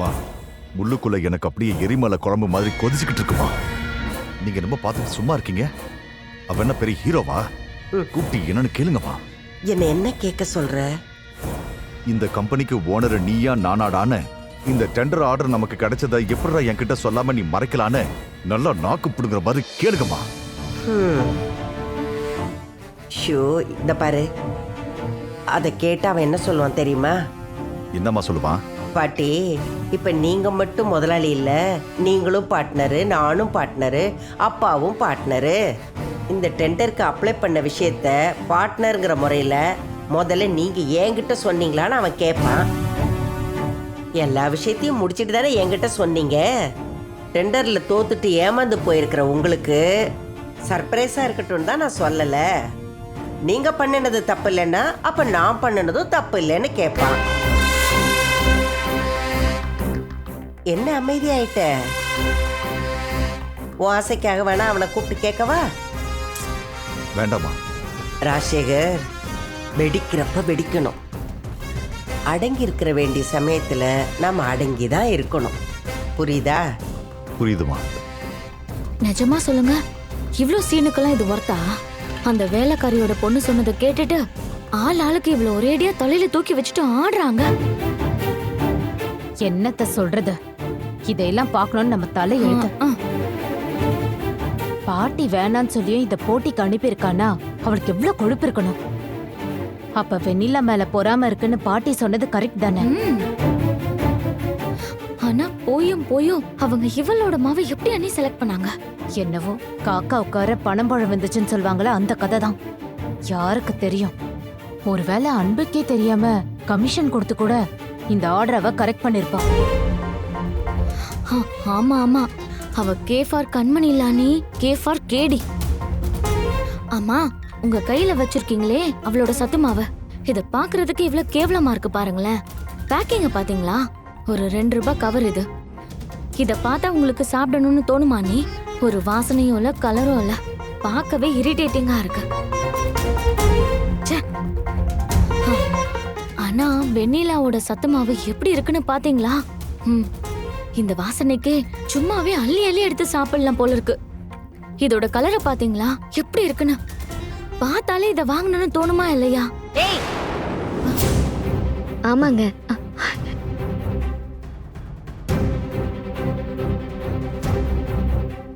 அம்மா, உள்ளுக்குள்ள எனக்கு அப்படியே எரிமலை குழம்பு மாதிரி கொதிச்சுக்கிட்டு இருக்குமா. நீங்க ரொம்ப பார்த்துட்டு சும்மா இருக்கீங்க. அவ என்ன பெரிய ஹீரோவா? கூப்பிட்டு என்னன்னு கேளுங்கம்மா. என்ன கேட்க சொல்ற? இந்த கம்பெனிக்கு ஓனர் நீயா நானாடான்னு இந்த டெண்டர் ஆர்டர் நமக்கு கிடைச்சதை எப்படிடா என்கிட்ட சொல்லாம நீ மறைக்கலான்னு நல்லா நாக்கு பிடுங்குற மாதிரி கேளுங்கம்மா. ஷோ, இந்த பாரு, அதை கேட்டா அவன் என்ன சொல்லுவான் தெரியுமா? என்னம்மா சொல்லுவான்? பாட்டி, இப்ப நீங்க மட்டும் முதலாளி இல்ல, நீங்களும் பார்ட்னரு, நானும் பார்ட்னரு, அப்பாவும் பார்ட்னரு. இந்த டெண்டருக்கு அப்ளை பண்ண விஷயத்த பார்ட்னருங்கிற முறையில முதல்ல நீங்க என்கிட்ட சொன்னீங்களான்னு அவன் கேட்பான். எல்லா விஷயத்தையும் முடிச்சிட்டு தானே என்கிட்ட சொன்னீங்க. டெண்டர்ல தோத்துட்டு ஏமாந்து போயிருக்கிற உங்களுக்கு சர்ப்ரைஸா இருக்கட்டும் தான் நான் சொல்லல. நீங்க பண்ணினது தப்பு இல்லைன்னா அப்ப நான் பண்ணினதும் தப்பு இல்லைன்னு கேட்பான். என்ன அமைதி ஆயிட்ட? உன் ஆசைக்காக வேணா அவனை கூப்பிட்டு கேட்கவா? வேண்டாமா. ராஜசேகர், வெடிக்கிறப்ப வெடிக்கணும். அடங்கி இருக்கிற வேண்டிய சமயத்துல நாம அடங்கிதான் இருக்கணும். புரியுதா? புரியுதுமா. நிஜமா சொல்லுங்க, இவ்ளோ சீனுக்கெல்லாம் இது வர்த்தா? அந்த வேலைக்காரியோட பொண்ணு சொன்னதை கேட்டுட்டு ஆளுக்கு இவ்வளவு ஒரேடியா தலையில தூக்கி வச்சுட்டு ஆடுறாங்க. என்னத்த சொல்றது? இதையெல்லாம் பார்க்கணும்னு நம்ம தலை எழுத்து. பாட்டி வேணான்னு சொல்லியும் இத போட்டிக்கு அனுப்பியிருக்கானா அவளுக்கு எவ்வளவு கொழுப்பு இருக்கணும். அப்ப வெண்ணிலா மேல பொறாம இருக்குன்னு பாட்டி சொன்னது கரெக்ட் தானே? ஆனா போயும் அவங்க இவளோட மாவை எப்படி அண்ணி செலக்ட் பண்ணாங்க? என்னவோ காக்கா உட்கார பணம் பழம் வந்துச்சுன்னு சொல்லுவாங்களே, அந்த கதை தான். யாருக்கு தெரியும்? ஒருவேளை அன்புக்கே தெரியாம கமிஷன் கொடுத்து கூட இந்த ஆர்டரை கரெக்ட் பண்ணிருப்பா. ஆமா, அவ K for Kanmani இல்லானி, K for கேடி. ஆமா, உங்க கையில வச்சிருக்கீங்களே அவளோட சத்து மாவு, இத பாக்குறதுக்கு இவ்வளவு கேவலமா இருக்கு பாருங்களேன். பேக்கிங்க பாத்தீங்களா? ஒரு 2 ரூபாய் கவர் இது. இத பார்த்தா உங்களுக்கு சாப்பிடணும்னு தோணுமா? நீ ஒரு வாசனையும் இல்ல, கலரும் இல்ல, பார்க்கவே இரிட்டேட்டிங்கா இருக்கு. ஆனா வெண்ணிலாவோட சத்து மாவு எப்படி இருக்குன்னு பாத்தீங்களா? இந்த வாசனைக்கு சும்மாவே அள்ளி எடுத்து சாப்பிடலாம் போல இருக்கு. இதோட கலரை பாத்தீங்களா எப்படி இருக்குன்னு? பார்த்தாலே இத வாங்கணும்னு தோணுமா இல்லையா? ஆமாங்க.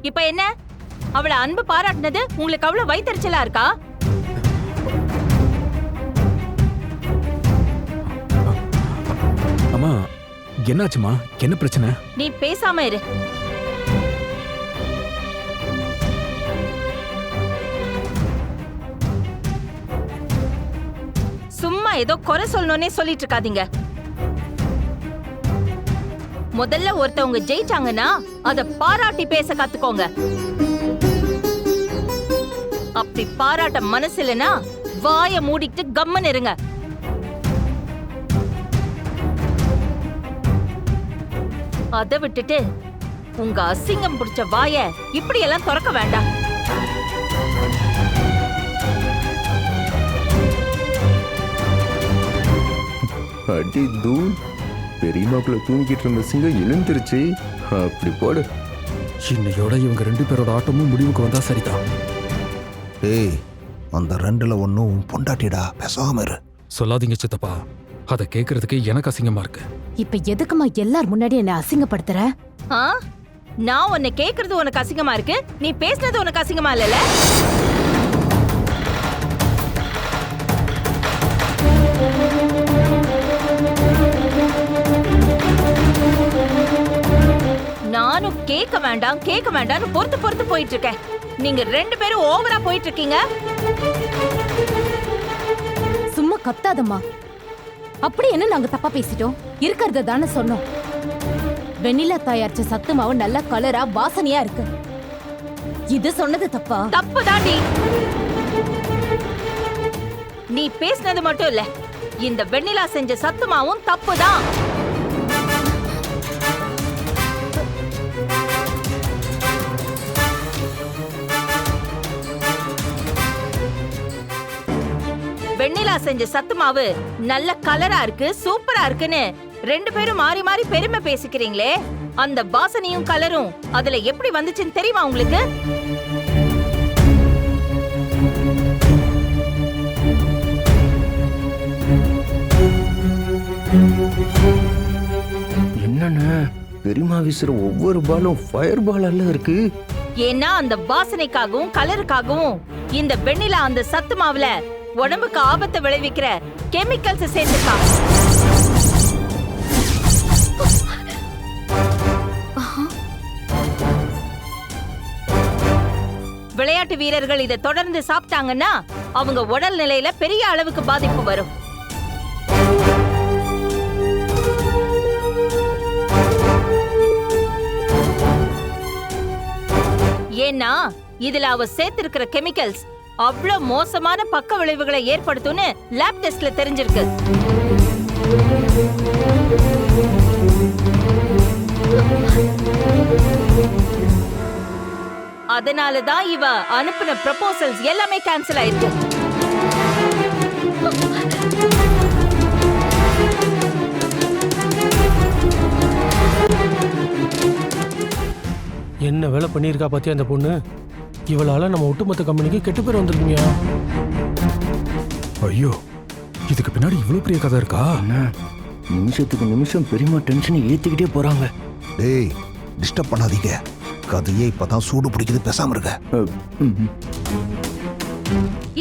இப்ப என்ன? அவளை அன்பு பாராட்டினது உங்களுக்கு அவ்வளவு வயித்தெரிச்சலா இருக்கா? அம்மா, என்னாச்சுமா? என்ன பிரச்சனை? நீ பேசாம இரு. சும்மா ஏதோ குறை சொல்லணும்னே சொல்லிட்டு இருக்காதீங்க. முதல்ல ஒருத்தவங்க ஜெயிச்சாங்கன்னா அத பாராட்டி பேச கத்துக்கோங்க. அப்படி பாராட்ட மனசு இல்லைன்னா வாய மூடிட்டு கம்மன் இருங்க. அதை விட்டுட்டு உங்க அசிங்கம் பிடிச்ச வாய இப்படி எல்லாம் திறக்க வேண்டாம். அடி தூள், பெரியமாக்குள்ள தூங்கிட்டு இருந்த சிங்கம் எழுந்திருச்சு. அப்படி போடு. இன்னையோட இவங்க 2 பேரோட ஆட்டமும் முடிவுக்கு வந்தா சரிதான். ஏய், அந்த 2ல ஒன்னும் பொண்டாட்டிடா, பேசாம இரு. சொல்லாதீங்க சித்தப்பா, அதை கேட்கறதுக்கு எனக்கு அசிங்கமா இருக்கு. இப்ப எதுக்குமா எல்லார் முன்னாடி என்ன அசிங்கப்படுத்துற? நான் உன்னை கேக்குறது உனக்கு அசிங்கமா இருக்கு, நீ பேசுனது உனக்கு அசிங்கமா இல்லல? நானும் கேட்க வேண்டாம்னு பொறுத்து போயிட்டு இருக்கேன். நீங்க 2 பேரும் ஓவரா போயிட்டு இருக்கீங்க. சும்மா கத்தாதம்மா. அப்படி என்ன நாங்க தப்பா பேசிட்டோம்? இருக்கிறத தானே சொன்னோம். வெண்ணிலா தயாரிச்ச சத்து மாவு நல்ல கலரா வாசனையா இருக்கு. இது சொன்னது தப்பா? தப்பு தாண்டி. நீ பேசினது மட்டும் இல்ல, இந்த வெண்ணிலா செஞ்ச சத்து மாவும் தப்புதான். வெண்ணிலா செஞ்ச சத்து மாவு நல்ல கலரா இருக்கு, சூப்பரா இருக்குன்னு ரெண்டு பேரும் மாறி மாறி பெருமை பேசிக்கிறீங்களே, அந்த வாசனையும் கலரும் அதுல எப்படி வந்துச்சுன்னு தெரியுமா உங்களுக்கு? என்னன்னு பெரியமா வீசுற ஒவ்வொரு பாலும் ஃபயர் பால் எல்லாம் இருக்கு. ஏன்னா அந்த வாசனைக்காகவும் கலருக்காகவும் இந்த வெண்ணிலா அந்த சத்து மாவுல உடம்புக்கு ஆபத்தை விளைவிக்கிற கெமிக்கல்ஸ் சேர்த்துக்கா. விளையாட்டு வீரர்கள் இதை தொடர்ந்து சாப்பிட்டாங்கன்னா அவங்க உடல் நிலையில பெரிய அளவுக்கு பாதிப்பு வரும். ஏன்னா இதுல அவ சேர்த்திருக்கிற கெமிக்கல்ஸ் அவ்வளவு மோசமான பக்க விளைவுகளை ஏற்படுத்தும்னு லேப் டெஸ்ட்ல தெரிஞ்சிருக்கு. அதனாலதான் இவ அனுப்பின ப்ரொபோசல்ஸ் எல்லாமே கேன்சல் ஆயிருக்கு. என்ன வேலை பண்ணியிருக்கா பாத்தியா அந்த பொண்ணு? இவளால நம்ம ஒட்டுமொத்த கம்பெனிக்கு கெட்டு பேர் வந்திருக்குமியா? ஐயோ, இதுக்கு பின்னாடி இவ்வளவு பெரிய கதை இருக்கா? நிமிஷத்துக்கு நிமிஷம் பெரியமா டென்ஷனை ஏத்திக்கிட்டே போறாங்க. டேய், டிஸ்டர்ப் பண்ணாதீங்க. கதையே இப்பதான் சூடு பிடிக்குது, பேசாம இருக்க.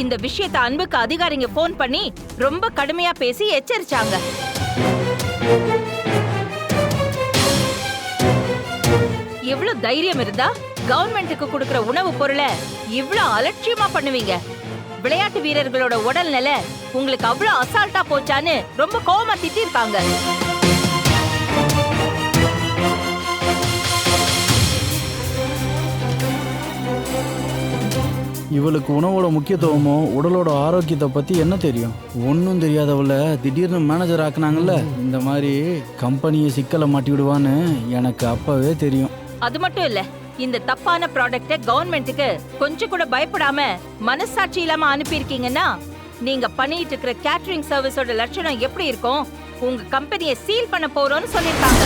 இந்த விஷயத்தை அன்புக்கு அதிகாரிங்க போன் பண்ணி ரொம்ப கடுமையா பேசி எச்சரிச்சாங்க. எவ்வளவு தைரியம் இருந்தா கவர்மெண்ட்டுக்கு கொடுக்கிற உணவு பொருளை இவ்வளவு அலட்சியமா பண்ணுவீங்க? விளையாட்டு வீரர்களோட உடல்நிலை உங்களுக்கு அவ்வளவு அசால்ட்டா போச்சான்னு ரொம்ப கோவமா திட்டிருக்காங்க. இவளுக்கு உணவோட முக்கியத்துவமோ உடலோட ஆரோக்கியத்தை பத்தி என்ன தெரியும்? ஒன்றும் தெரியாதவள திடீர்னு மேனேஜர் ஆக்குனாங்கல்ல, இந்த மாதிரி கம்பெனியை சிக்கலை மாட்டி விடுவான்னு எனக்கு அப்பவே தெரியும். அது மட்டும் இல்ல, இந்த தப்பான ப்ராடக்ட்டை கவர்மெண்ட்டுக்கு கொஞ்சம் கூட பயப்படாம மனசாட்சி இல்லாம அனுப்பியிருக்கீங்கன்னா நீங்க பண்ணிட்டு இருக்கிற கேட்டரிங் சர்வீஸோட லட்சணம் எப்படி இருக்கும்? உங்க கம்பெனியை சீல் பண்ண போறோம்னு சொல்லிருக்காங்க.